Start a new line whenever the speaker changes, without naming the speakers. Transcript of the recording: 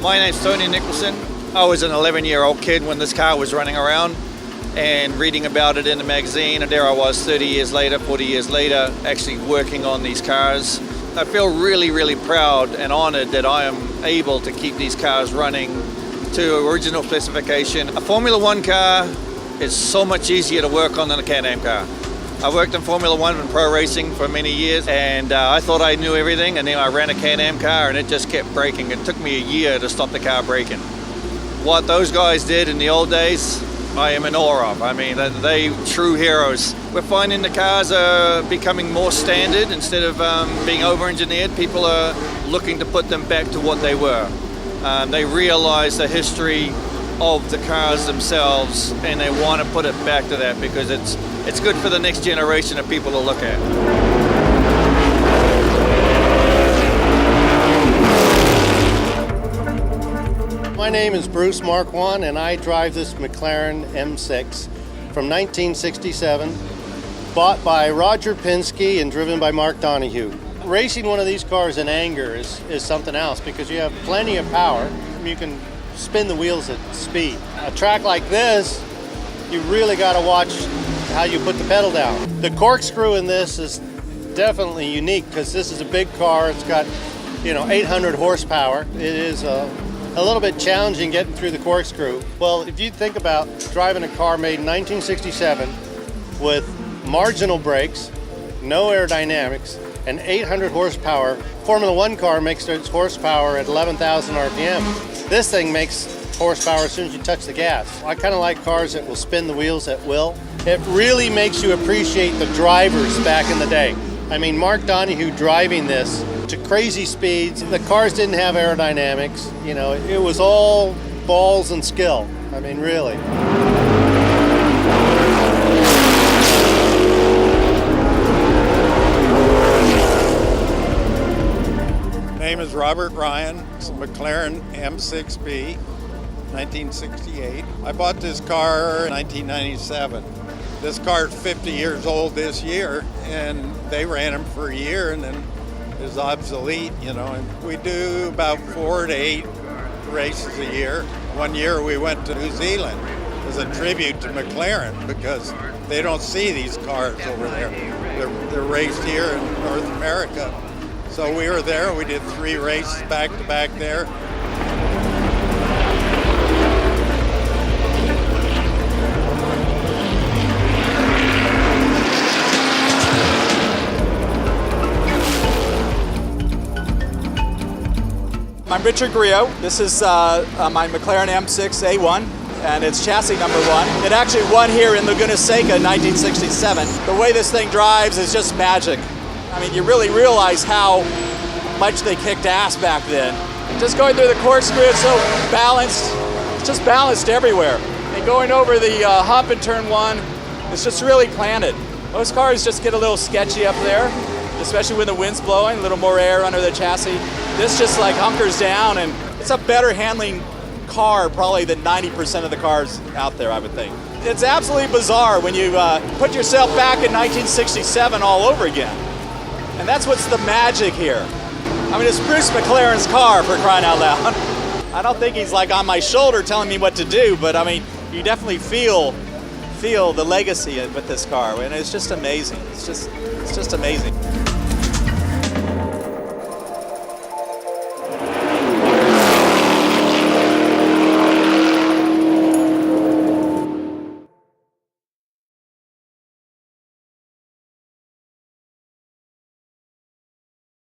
My name's Tony Nicholson. I was an 11-year-old kid when this car was running around and reading about it in the magazine, and there I was 30 years later, 40 years later, actually working on these cars. I feel really, really proud and honored that I am able to keep these cars running to original specification. A Formula One car is so much easier to work on than a Can-Am car. I worked in Formula One and pro racing for many years, and I thought I knew everything, and then I ran a Can-Am car and it just kept breaking. It took me a year to stop the car breaking. What those guys did in the old days, I am in awe of. I mean, they true heroes. We're finding the cars are becoming more standard instead of being over-engineered. People are looking to put them back to what they were. They realize the history of the cars themselves, and they want to put it back to that because it's good for the next generation of people to look at.
My name is Bruce Marquand, and I drive this McLaren M6 from 1967, bought by Roger Penske and driven by Mark Donohue. Racing one of these cars in anger is something else because you have plenty of power. You can spin the wheels at speed. A track like this, you really got to watch how you put the pedal down. The corkscrew in this is definitely unique because this is a big car. It's got, 800 horsepower. It is a little bit challenging getting through the corkscrew. Well, if you think about driving a car made in 1967 with marginal brakes, no aerodynamics, and 800 horsepower, Formula One car makes its horsepower at 11,000 RPM. This thing makes horsepower as soon as you touch the gas. I kind of like cars that will spin the wheels at will. It really makes you appreciate the drivers back in the day. I mean, Mark Donohue driving this to crazy speeds. The cars didn't have aerodynamics. It was all balls and skill. I mean, really.
Name is Robert Ryan. It's a McLaren M6B, 1968. I bought this car in 1997. This car is 50 years old this year, and they ran them for a year and then is obsolete, and we do about 4 to 8 races a year. One year we went to New Zealand as a tribute to McLaren because they don't see these cars over there. They're raced here in North America. So we were there, we did 3 races back to back there.
I'm Richard Grillo. This is my McLaren M6 A1, and it's chassis number 1. It actually won here in Laguna Seca in 1967. The way this thing drives is just magic. I mean, you really realize how much they kicked ass back then. Just going through the corkscrew, it's so balanced. It's just balanced everywhere. And going over the hump in turn 1, it's just really planted. Most cars just get a little sketchy up there, especially when the wind's blowing, a little more air under the chassis. This just like hunkers down, and it's a better handling car probably than 90% of the cars out there, I would think. It's absolutely bizarre when you put yourself back in 1967 all over again. And that's what's the magic here. I mean, it's Bruce McLaren's car, for crying out loud. I don't think he's like on my shoulder telling me what to do, but I mean, you definitely feel the legacy with this car, and it's just amazing. It's just amazing.